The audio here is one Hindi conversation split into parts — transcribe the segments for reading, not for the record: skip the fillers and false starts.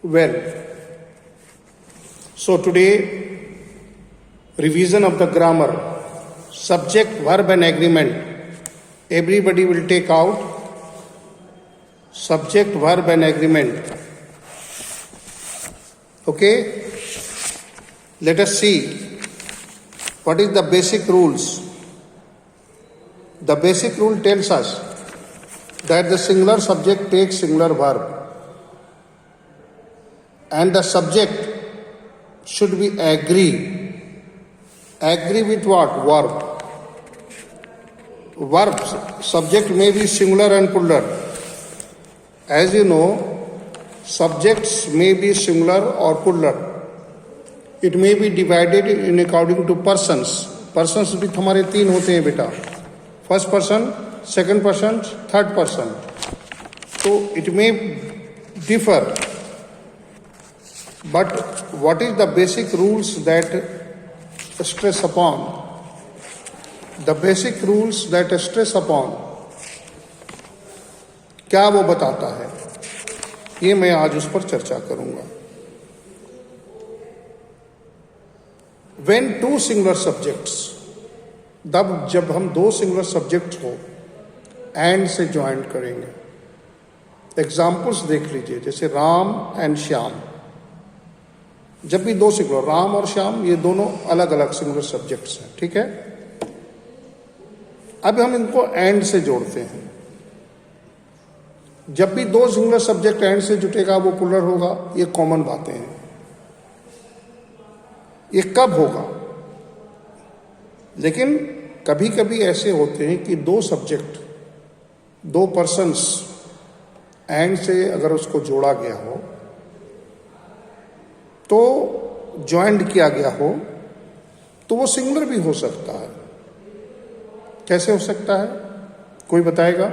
well. So today, revision of the grammar, subject, verb and agreement. Everybody will take out subject, verb and agreement. Okay? Let us see what is the basic rules. The basic rule tells us that the singular subject takes singular verb and the subject should be agree. Agree with what? Verb. Verbs, subject may be singular and plural. As you know, subjects may be singular or plural. It may be divided in according to persons. Persons भी हमारे 3 होते हैं बेटा. First person, second person, third person. So it may differ. But what is the basic rules that stress upon? The basic rules that stress upon, क्या वो बताता है? ये मैं आज उस पर चर्चा करूंगा. When two singular subjects, जब हम 2 सिंगुलर सब्जेक्ट को एंड से ज्वाइन करेंगे. एग्जाम्पल्स देख लीजिए, जैसे राम एंड श्याम. जब भी 2 सिंगुलर, राम और श्याम, ये दोनों अलग अलग सिंगुलर सब्जेक्ट्स हैं. ठीक है. अब हम इनको एंड से जोड़ते हैं. जब भी 2 सिंगुलर सब्जेक्ट एंड से जुटेगा वो प्लुरल होगा. ये कॉमन बातें हैं. ये कब होगा? लेकिन कभी कभी ऐसे होते हैं कि 2 सब्जेक्ट, 2 पर्सन्स एंड से अगर उसको जोड़ा गया हो, तो ज्वाइंट किया गया हो, तो वो सिंगुलर भी हो सकता है. कैसे हो सकता है? कोई बताएगा?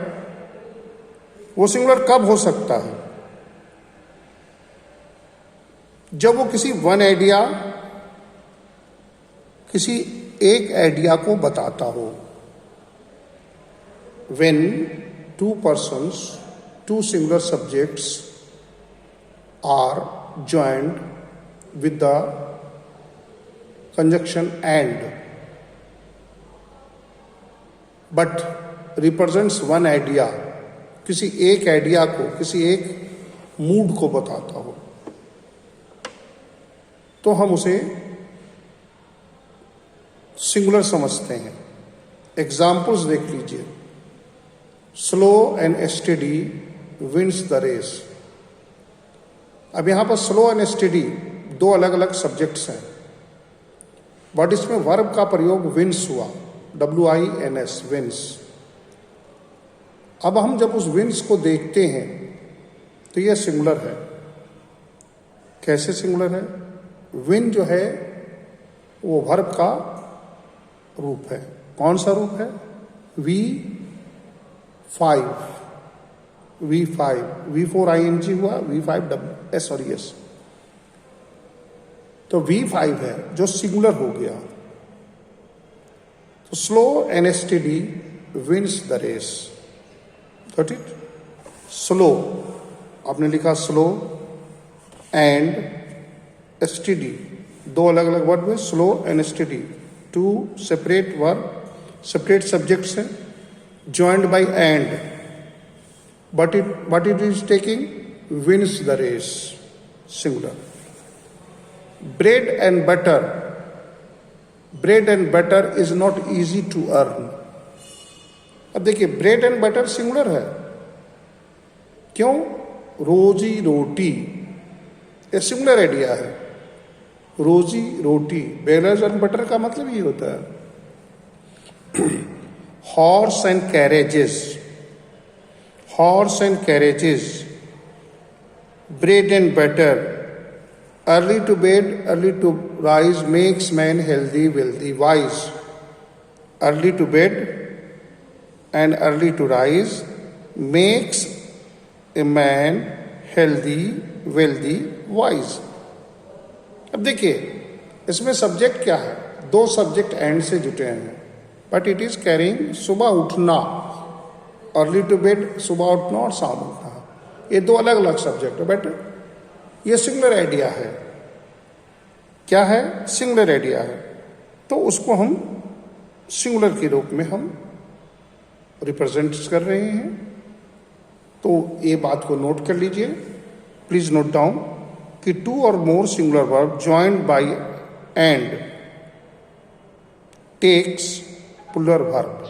वो सिंगुलर कब हो सकता है? जब वो किसी वन आइडिया, किसी एक आइडिया को बताता हो. When 2 persons, 2 singular subjects are joined with the conjunction and, but represents one idea, किसी एक आइडिया को, किसी एक मूड को बताता हो, तो हम उसे सिंगुलर समझते हैं. एग्जाम्पल्स देख लीजिए. Slow and steady wins the race. अब यहां पर स्लो एंड स्टेडी 2 अलग अलग सब्जेक्ट्स हैं, बट इसमें वर्ब का प्रयोग विंस हुआ. WINS, wins. अब हम जब उस विंस को देखते हैं तो यह सिंगुलर है. कैसे सिंगुलर है? विन जो है वो वर्ब का रूप है. कौन सा रूप है? V5, V4 ING हुआ, V5 SOS. तो V5 है जो सिंगुलर हो गया. तो slow and steady wins the race. Got it? Slow, आपने लिखा स्लो एंड स्टेडी, 2 अलग अलग वर्ड में slow and steady. 2 separate verb, separate subjects हैं, joined by and, but it is taking wins the race, singular. Bread and butter, bread and butter is not easy to earn. अब देखिए, ब्रेड एंड बटर सिंगुलर है. क्यों? रोजी रोटी, ये सिंगुलर आइडिया है. रोजी रोटी, ब्रेड एंड बटर का मतलब ये होता है. Horse and carriages, horse and carriages, bread and butter, early to bed, early to rise makes man healthy, wealthy, wise. Early to bed and early to rise makes a man healthy, wealthy, wise. अब देखिए, इसमें सब्जेक्ट क्या है? 2 सब्जेक्ट एंड से जुटे हैं, बट इट इज कैरिंग सुबह उठना, अर्ली टू बेड, सुबह उठना और शाम उठना. ये 2 अलग अलग सब्जेक्ट है बेटा. ये सिंगुलर आइडिया है। क्या है? सिंगुलर आइडिया है। तो उसको हम सिंगुलर के रूप में हम रिप्रेजेंट कर रहे हैं। तो ये बात को नोट कर लीजिए, प्लीज नोट डाउन कि two or more singular verb joined by and takes plural verb.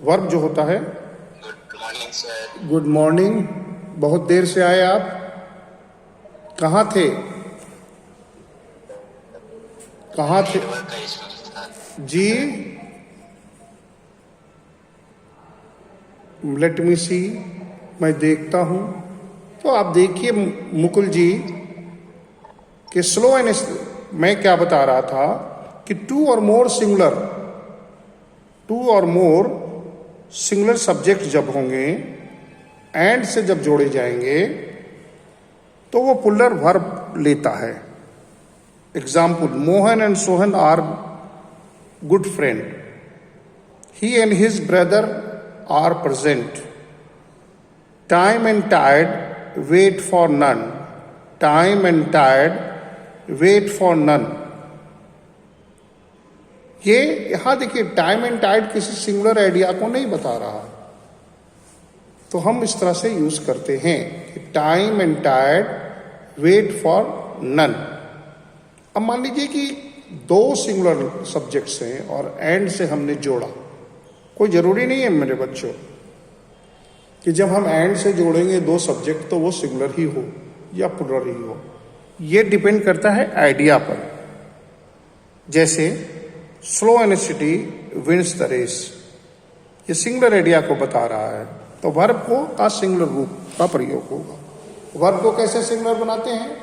Verb जो होता है, good morning sir. Good morning, बहुत देर से आए आप, कहाँ थे? कहाँ थे नेटवर्क का इशू था। जी? लेट मी सी, मैं देखता हूं। तो आप देखिए मुकुल जी कि स्लो एंड, मैं क्या बता रहा था कि two or more singular, to or more singular subject जब होंगे, एंड से जब जोड़े जाएंगे तो वो पुलर वर्ब लेता है। Example, Mohan and Sohan are good friend, he and his brother are present, time and tired wait for none, time and tired wait for none. ये यहां देखिए, टाइम एंड टायर्ड किसी सिंगुलर आइडिया को नहीं बता रहा, तो हम इस तरह से यूज करते हैं कि time and tired wait for none. अब मान लीजिए कि दो सिंगुलर सब्जेक्ट्स हैं और एंड से हमने जोड़ा। कोई जरूरी नहीं है मेरे बच्चों कि जब हम एंड से जोड़ेंगे दो सब्जेक्ट तो वो सिंगुलर ही हो या प्लुरल ही हो। ये डिपेंड करता है आइडिया पर। जैसे slow and steady wins the race, ये सिंगुलर आइडिया को बता रहा है, तो वर्ब को का सिंगुलर रूप का प्रयोग होगा। वर्ब को कैसे सिंगुलर बनाते हैं?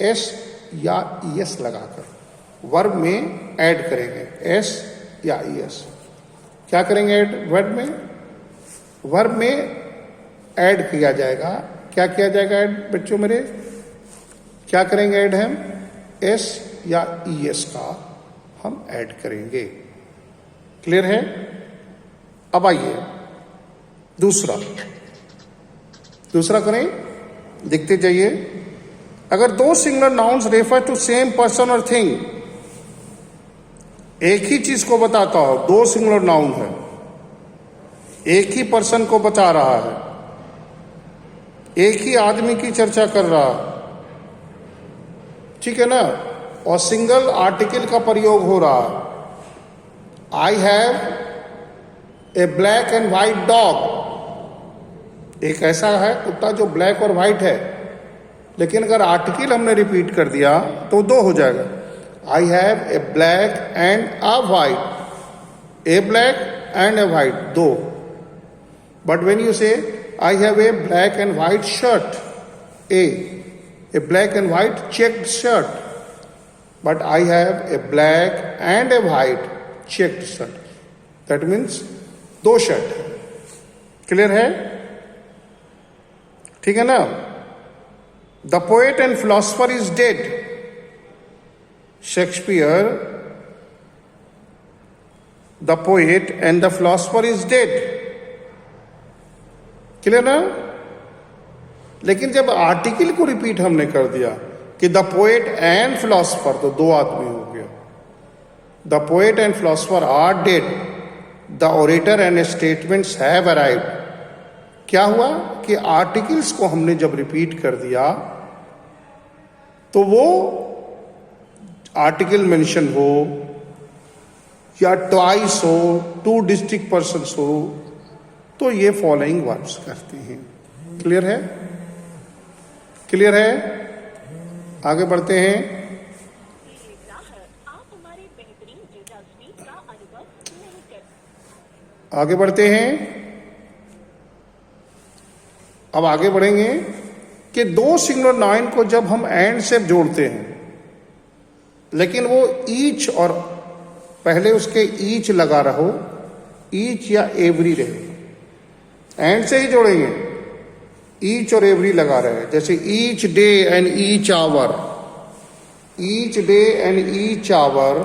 एस या ईएस लगाकर वर्ब में ऐड करेंगे, एस या ईएस। क्या करेंगे ऐड वर्ब में? वर्ब में ऐड किया जाएगा। क्या किया जाएगा ऐड बच्चों मेरे? क्या करेंगे ऐड हम? एस या ईएस का हम ऐड करेंगे। क्लियर है? अब आइए दूसरा करें, देखते जाइए। अगर दो singular nouns refer to same person और थिंग, एक ही चीज को बताता हो, दो सिंगुलर नाउन है, एक ही पर्सन को बता रहा है, एक ही आदमी की चर्चा कर रहा है, ठीक है ना, और सिंगल आर्टिकल का प्रयोग हो रहा है। I have a black and white dog, एक ऐसा है कुत्ता जो ब्लैक और व्हाइट है, लेकिन अगर आर्टिकल हमने रिपीट कर दिया तो दो हो जाएगा। I have a black and a white, A black and a white, दो। बट वेन यू से I have a black and white shirt, A black and white checked shirt, but I have a black and a white checked shirt, that means दो शर्ट। क्लियर है? ठीक है ना? The poet and philosopher is dead, Shakespeare, the poet and the philosopher is dead. Clear ना? लेकिन जब आर्टिकल को रिपीट हमने कर दिया कि द पोएट एंड फिलोसफर, तो दो आदमी हो गया। The poet and philosopher are dead, the orator and स्टेटमेंट्स हैव अराइव्ड। क्या हुआ कि आर्टिकल्स को हमने जब रिपीट कर दिया तो वो आर्टिकल मेंशन हो या ट्वाइस हो, टू डिस्ट्रिक्ट पर्सन्स हो, तो ये फॉलोइंग वर्ब्स करते हैं। क्लियर है? क्लियर है? आगे बढ़ते हैं। आगे बढ़ते हैं। अब आगे बढ़ेंगे कि दो सिंगुलर नाउन को जब हम एंड से जोड़ते हैं, लेकिन वो ईच और पहले उसके ईच लगा रहो, ईच या एवरी रहे, एंड से ही जोड़ेंगे, ईच और एवरी लगा रहे। जैसे each day and each hour, each day and each hour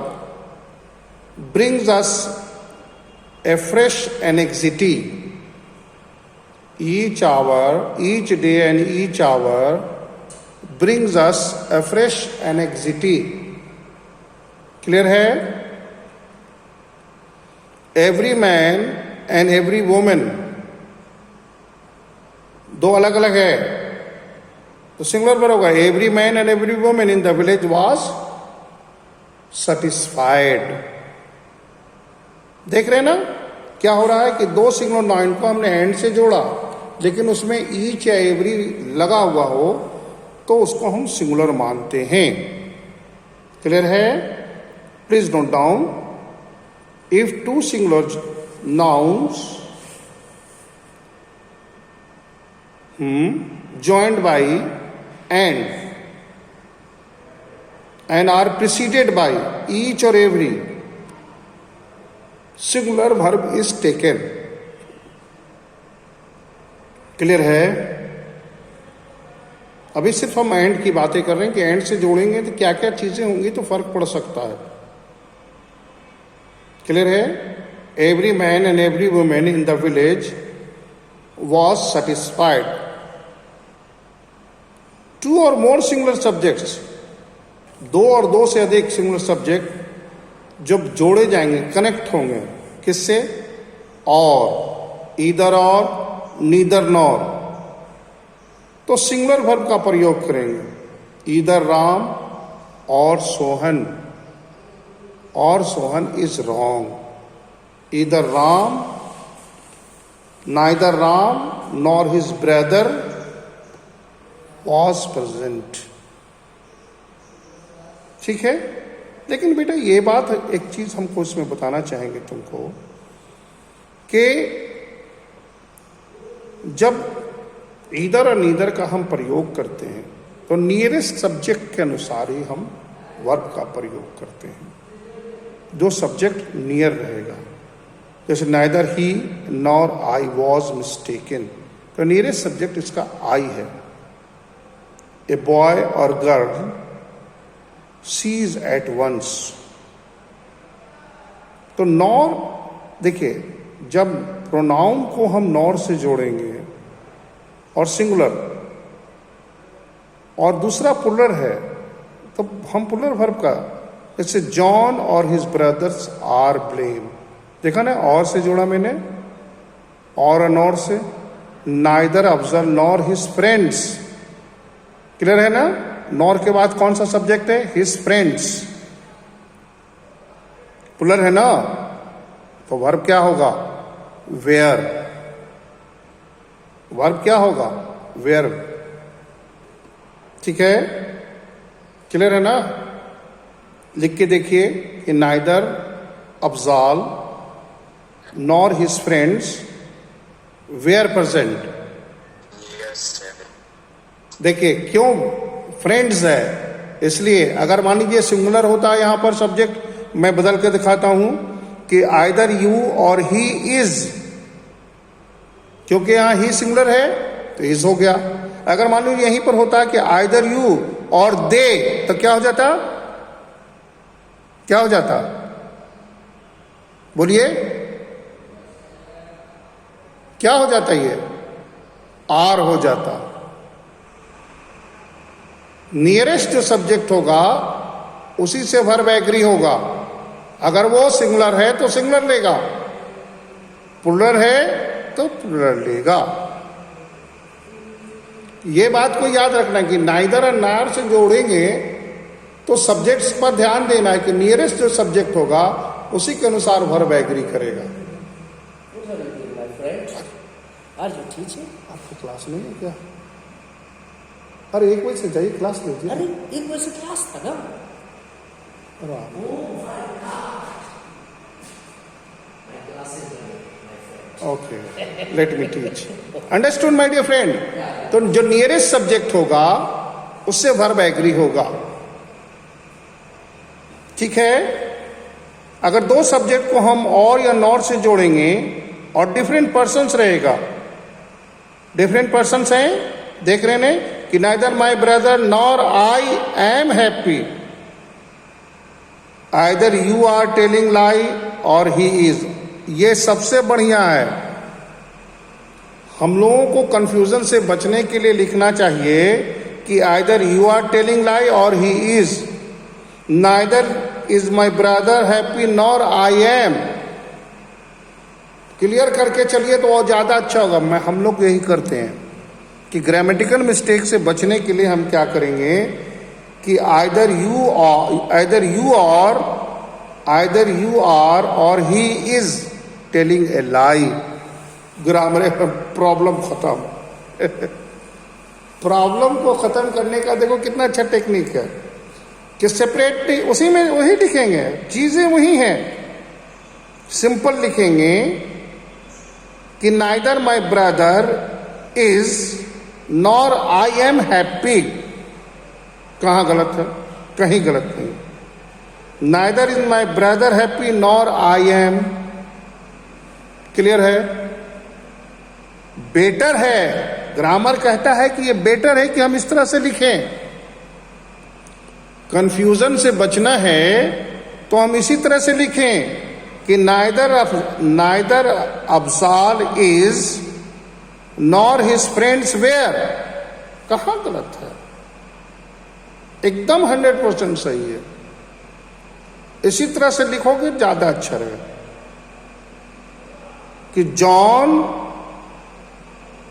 brings us a fresh anxiety. each hour, each day and each hour brings us a fresh anxiety. Clear है? Every man and every woman, दो अलग अलग है, तो सिंगुलर पर होगा. Every man and every woman in the village was satisfied. देख रहे हैं ना क्या हो रहा है कि दो सिंगुलर नाउन को हमने एंड से जोड़ा, लेकिन उसमें ईच या एवरी लगा हुआ हो तो उसको हम सिंगुलर मानते हैं. क्लियर है? Please note down. If two singular nouns joined by and are preceded by each or every, singular verb is taken. Clear है? अभी सिर्फ हम एंड की बातें कर रहे हैं कि एंड से जोड़ेंगे तो क्या क्या चीजें होंगी तो फर्क पड़ सकता है. क्लियर है? Every man and every woman in the village was satisfied. Two or more singular subjects, दो और दो से अधिक सिंगुलर सब्जेक्ट जब जोड़े जाएंगे, कनेक्ट होंगे किससे? और, ईदर और, नीदर नॉर, तो सिंगुलर वर्ब का प्रयोग करेंगे. ईदर राम और सोहन, और Sohan is wrong. Either Ram, neither Ram nor his brother was present. ठीक है? लेकिन बेटा ये बात, एक चीज हमको इसमें बताना चाहेंगे तुमको कि जब ईदर और नीदर का हम प्रयोग करते हैं तो नियरेस्ट सब्जेक्ट के अनुसार ही हम वर्ब का प्रयोग करते हैं. जो सब्जेक्ट नियर रहेगा, जैसे neither he nor I was mistaken, तो नियरेस्ट सब्जेक्ट इसका आई है. ए बॉय और गर्ल सीज एट वंस, तो नॉर, देखिए जब प्रोनाउन को हम नॉर से जोड़ेंगे और सिंगुलर और दूसरा पुलर है तो हम पुलर वर्ब का, जैसे जॉन और हिज ब्रदर्स आर ब्लेम, देखा ना, और से जोड़ा मैंने, और नॉर से. Neither Afzal nor his friends. Clear है ना? नॉर के बाद कौन सा सब्जेक्ट है? His friends. पुलर है ना, तो वर्ब क्या होगा? वेयर. वर्ब क्या होगा? वेयर. ठीक है? क्लियर है ना? लिख के देखिए कि neither Afzal nor his friends were present. Yes, sir. देखिए क्यों फ्रेंड्स है, इसलिए अगर मान लीजिए सिंगुलर होता है यहां पर सब्जेक्ट, मैं बदल के दिखाता हूं कि आइदर यू और ही इज, क्योंकि यहां ही सिंगुलर है तो इज हो गया. अगर मान लीजिए यहीं पर होता कि आइदर यू और दे, तो क्या हो जाता? क्या हो जाता? बोलिए क्या हो जाता? ये आर हो जाता. नियरेस्ट जो सब्जेक्ट होगा उसी से वर्ब एग्री होगा. अगर वो सिंगुलर है तो सिंगुलर लेगा, प्लुरल है तो प्लुरल लेगा. ये बात को याद रखना कि नाइदर और नार से जोड़ेंगे तो सब्जेक्ट्स पर ध्यान देना है कि नियरेस्ट जो सब्जेक्ट होगा उसी के अनुसार वर्ब एग्री करेगा. आज ठीक है. आपको क्लास नहीं है क्या? अरे 1 बजे से जाइए, क्लास लीजिए. अरे 1 बजे से क्लास था ना. Okay, let me teach. Understood my dear friend? तो जो नियरेस्ट सब्जेक्ट होगा उससे वर्ब एग्री होगा. ठीक है? अगर दो सब्जेक्ट को हम और या नॉर से जोड़ेंगे और डिफरेंट पर्सन्स रहेगा, डिफरेंट पर्सन्स हैं, देख रहे हैं कि neither my brother nor I am happy, either you are telling lie or he is. ये सबसे बढ़िया है. हम लोगों को कंफ्यूजन से बचने के लिए लिखना चाहिए कि either you are telling lie or he is, neither is my brother happy nor I am. Clear करके चलिए तो और ज्यादा अच्छा होगा। हम लोग यही करते हैं कि ग्रामेटिकल मिस्टेक से बचने के लिए हम क्या करेंगे कि आइदर यू आर और he is telling a lie. Grammar problem खत्म। प्रॉब्लम को खत्म करने का देखो कितना अच्छा टेक्निक है कि सेपरेट नहीं, उसी में वही लिखेंगे, चीजें वही हैं। सिंपल लिखेंगे कि neither my brother is nor I am happy. कहां गलत है? कहीं गलत नहीं। Neither is my brother happy nor I am. Clear है? बेटर है, ग्रामर कहता है कि ये बेटर है कि हम इस तरह से लिखें। कंफ्यूजन से बचना है तो हम इसी तरह से लिखें कि neither Afzal is nor his friends were. कहां गलत है? एकदम 100% सही है। इसी तरह से लिखोगे ज्यादा अच्छा रहेगा कि जॉन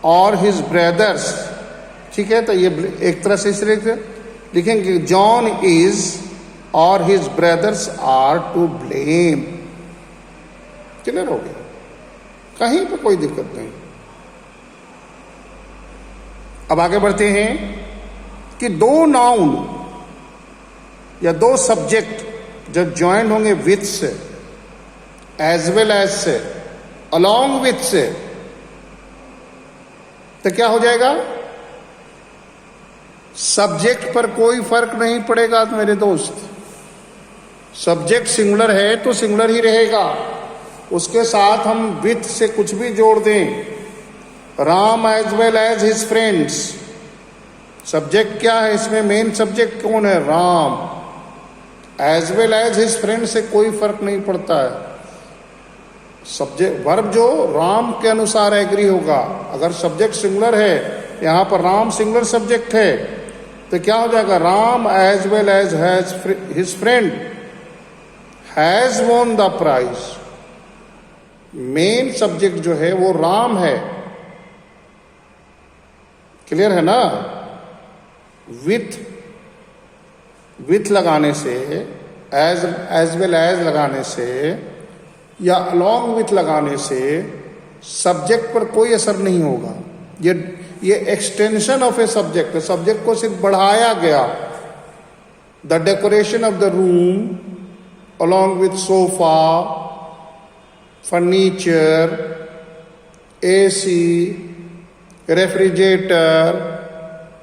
और हिज ब्रदर्स। ठीक है, तो ये एक तरह से इस लिखेंगे John is or his brothers are to blame. Clear हो गया? कहीं पे कोई दिक्कत नहीं। अब आगे बढ़ते हैं कि दो नाउन या दो सब्जेक्ट जब ज्वाइन होंगे विथ से, एज वेल एज से, अलोंग विथ से, तो क्या हो जाएगा? सब्जेक्ट पर कोई फर्क नहीं पड़ेगा मेरे दोस्त। सब्जेक्ट सिंगुलर है तो सिंगुलर ही रहेगा। उसके साथ हम विथ से कुछ भी जोड़ दें, Ram as well as his friends. Subject क्या है इसमें? मेन सब्जेक्ट कौन है? Ram. As well as his friend से कोई फर्क नहीं पड़ता है। सब्जेक्ट वर्ब जो राम के अनुसार एग्री होगा। अगर सब्जेक्ट सिंगुलर है, यहां पर राम सिंगुलर सब्जेक्ट है, तो क्या हो जाएगा? Ram as well as his friend has won the prize. Main subject जो है वो राम है। क्लियर है ना? विथ लगाने से, एज वेल एज लगाने से या अलोंग विथ लगाने से सब्जेक्ट पर कोई असर नहीं होगा। ये एक्सटेंशन ऑफ ए सब्जेक्ट है। सब्जेक्ट को सिर्फ बढ़ाया गया। The decoration of the room along with sofa, furniture, AC, refrigerator,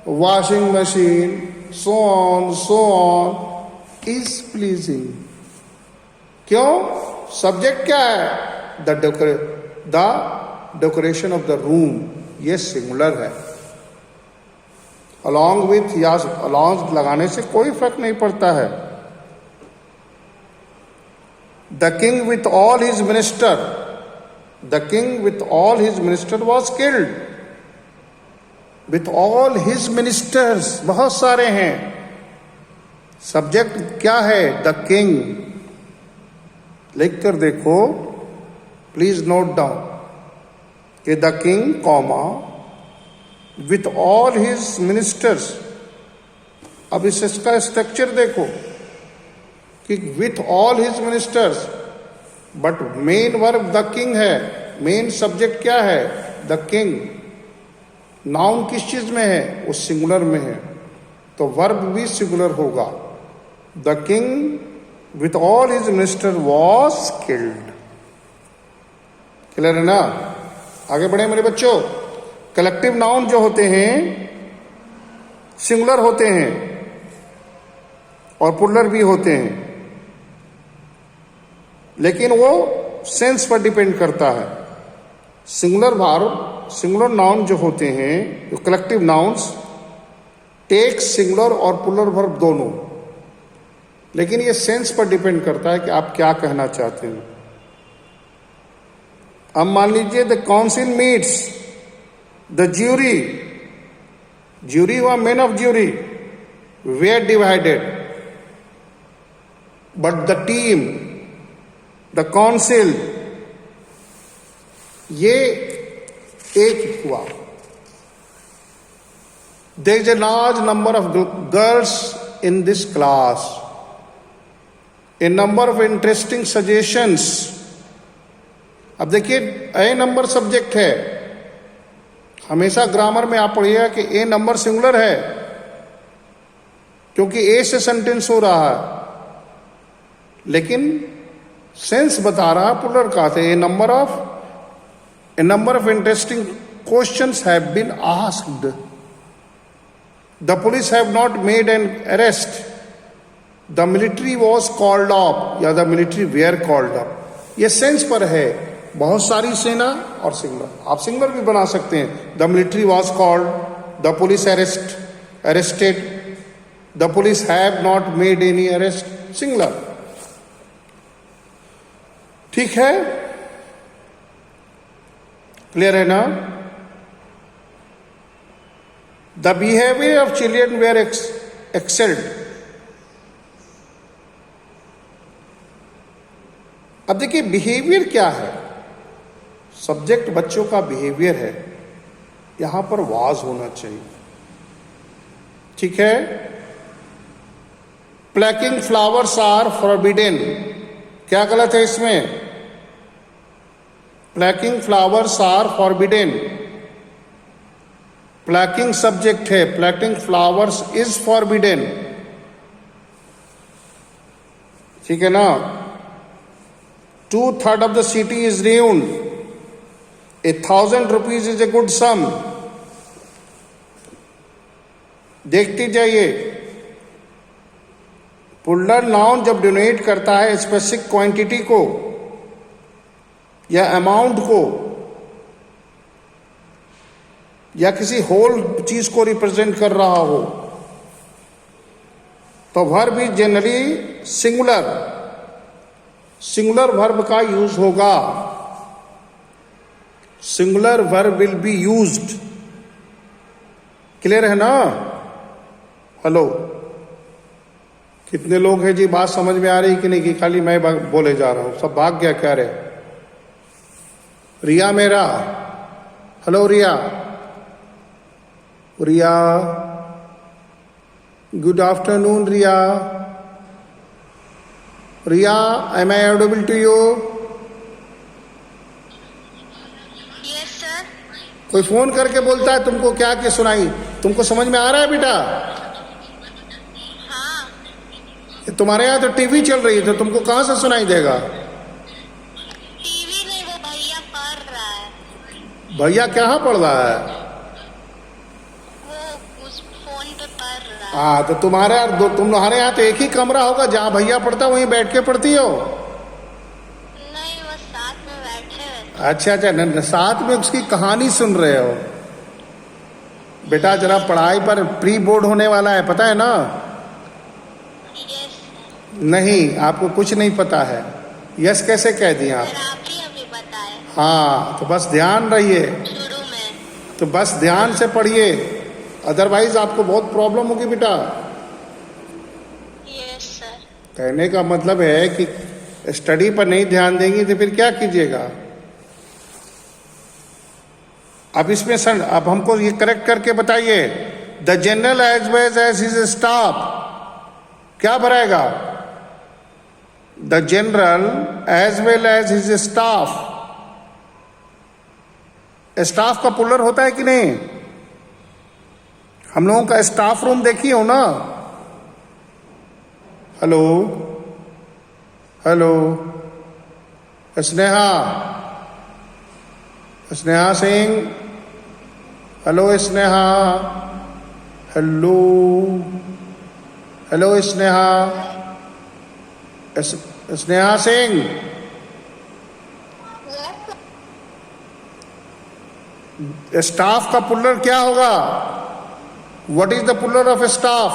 washing machine, so on is pleasing। क्यों? सब्जेक्ट क्या है? The decoration of the room. ये सिंगुलर है। अलोंग विथ या अलोंग लगाने से कोई फर्क नहीं पड़ता है। The king with all his minister, the king with all his minister was killed. With all his ministers, बहुत सारे हैं। सब्जेक्ट क्या है? The king. लिख कर देखो, प्लीज नोट डाउन कि the king comma with all his ministers. अब इसका स्ट्रक्चर देखो कि with all his ministers, but main verb the king है। मेन सब्जेक्ट क्या है? The king. नाउन किस चीज में है? वो सिंगुलर में है, तो वर्ब भी सिंगुलर होगा। The king with all his minister was killed. Clear है ना? आगे बढ़े मेरे बच्चों। कलेक्टिव नाउन जो होते हैं सिंगुलर होते हैं और प्लुरल भी होते हैं, लेकिन वो सेंस पर डिपेंड करता है। सिंगुलर वर्ब, सिंगुलर नाउन जो होते हैं, जो कलेक्टिव नाउन्स, टेक सिंगुलर और प्लुरल वर्ब दोनों, लेकिन ये सेंस पर डिपेंड करता है कि आप क्या कहना चाहते हैं। अब मान लीजिए the council meets, the jury, Jury or men of jury were divided, but the team, the council, ये एक हुआ. There is a large number of girls in this class. A number of interesting suggestions. अब देखिए ए नंबर सब्जेक्ट है. हमेशा ग्रामर में आप पढ़िएगा कि ए नंबर सिंगुलर है, क्योंकि ए से सेंटेंस हो रहा है, लेकिन सेंस बता रहा है प्लूरल का. A number of interesting questions have been asked. The police have not made an arrest. The military was called off, या the military were called off. ये सेंस पर है. बहुत सारी सेना और सिंगुलर, आप सिंगुलर भी बना सकते हैं. The military was called, the police arrested, the police have not made any arrest, singular. ठीक है, क्लियर है ना. The behaviour of children were excelled. अब देखिए बिहेवियर क्या है. सब्जेक्ट बच्चों का बिहेवियर है, यहां पर वाज होना चाहिए. ठीक है. प्लैकिंग फ्लावर्स आर फॉरबिडन. क्या गलत है इसमें? प्लैकिंग फ्लावर्स आर फॉरबिडन. प्लैकिंग सब्जेक्ट है, प्लैकिंग फ्लावर्स इज फॉरबिडन. ठीक है ना. 2/3 of the city is ruined. 1,000 rupees is a good sum. देखते जाइए. पुलर नाउन जब डिनोट करता है स्पेसिफिक क्वांटिटी को या अमाउंट को या किसी होल चीज को रिप्रेजेंट कर रहा हो, तो वर्ब भी जनरली सिंगुलर वर्ब का यूज होगा. Singular verb will be used. Clear है ना. हेलो, कितने लोग हैं जी? बात समझ में आ रही कि नहीं, कि खाली मैं बोले जा रहा हूं? सब भाग गया क्या रे? रिया मेरा, hello Riya. Good afternoon Riya. Riya, am I audible to you? Yes, sir. कोई फोन करके बोलता है तुमको क्या क्या सुनाई? तुमको समझ में आ रहा है बेटा? हाँ. तुम्हारे यहाँ तो टीवी चल रही है, तो तुमको कहाँ से सुनाई देगा? टीवी नहीं, वो भैया पढ़ रहा है. भैया कहाँ पढ़ रहा है? वो उस फोन पे पढ़ रहा है. हाँ, तो तुम्हारे यहाँ तो एक ही कमरा होगा, जहाँ भैया पढ़ता वहीं बैठ के पढ़ती हो. नहीं, वो साथ में बैठे हुए. अच्छा, साथ में उसकी कहानी सुन रहे हो. बेटा जरा पढ़ाई पर प्री बोर्ड होने वाला है, पता है ना? यस. नहीं, आपको कुछ नहीं पता है. यस कैसे कह दिया आप? सर, आप ही अभी बताए हाँ, तो बस ध्यान रहिए. शुरू में. तो बस ध्यान से पढ़िए, अदरवाइज आपको बहुत प्रॉब्लम होगी बेटा. Yes sir. कहने का मतलब है कि स्टडी पर नहीं ध्यान देंगे तो फिर क्या कीजिएगा? अब इसमें सर, अब हमको ये करेक्ट करके बताइए. The general as well as his staff, क्या भराएगा? The general as well as his staff. Staff का पुलर होता है कि नहीं? हम लोगों का स्टाफ रूम देखी हो ना. Hello hello, Sneha Singh, hello Sneha. Hello Sneha Singh. Staff का पुलर क्या होगा? What is the puller of staff?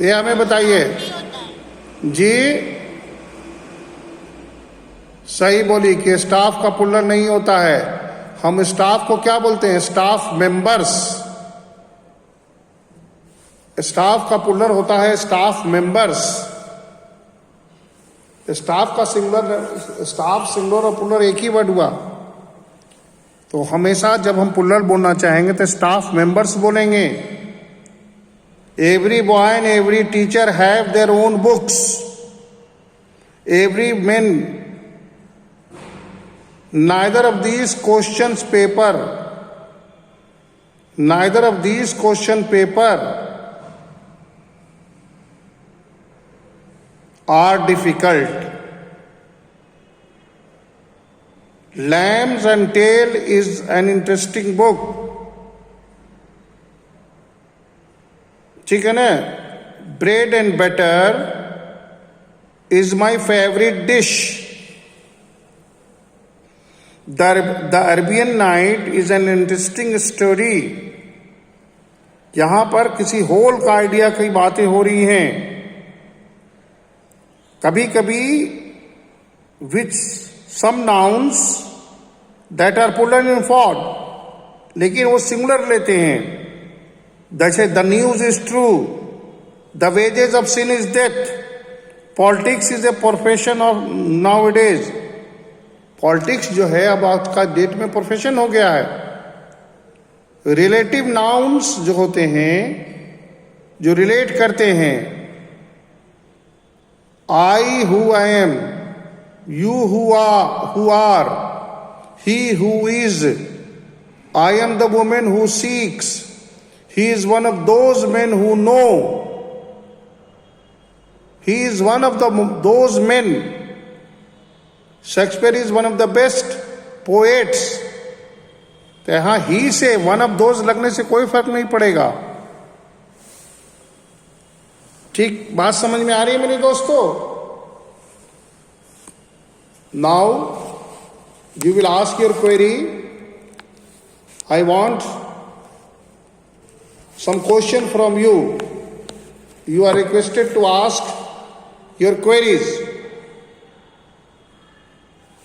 ये हमें बताइए जी. सही बोली कि स्टाफ का पुलर नहीं होता है. हम स्टाफ को क्या बोलते हैं? Staff members. स्टाफ का पुलर होता है स्टाफ मेंबर्स। स्टाफ का सिंगुलर, स्टाफ सिंगुलर और पुलर एक ही वर्ड हुआ। तो हमेशा जब हम पुलर बोलना चाहेंगे तो स्टाफ मेंबर्स बोलेंगे। Every boy and every teacher have their own books. Every man, neither of these questions paper are difficult. Lambs and Tale is an interesting book. ठीक है ना? Bread and butter is my favorite dish. The Arabian Night is an interesting story. यहां पर किसी होल का आइडिया की बातें हो रही हैं। कभी कभी which some nouns that are plural in form, लेकिन वो सिंगुलर लेते हैं। जैसे the news is true, the wages of sin is death, politics is a profession of nowadays. Politics जो है अब आज का डेट में प्रोफेशन हो गया है। रिलेटिव नाउन्स जो होते हैं, जो रिलेट करते हैं, I who I am, you who are, he who is, I am the woman who seeks, he is one of those men who know, he is one of those men. Shakespeare is one of the best poets. तो यहां ही से वन ऑफ दोज लगने से कोई फर्क नहीं पड़ेगा। ठीक बात समझ में आ रही है मेरे दोस्तों? Now you will ask your query. I want some question from you. You are requested to ask your queries.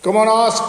Come on, ask.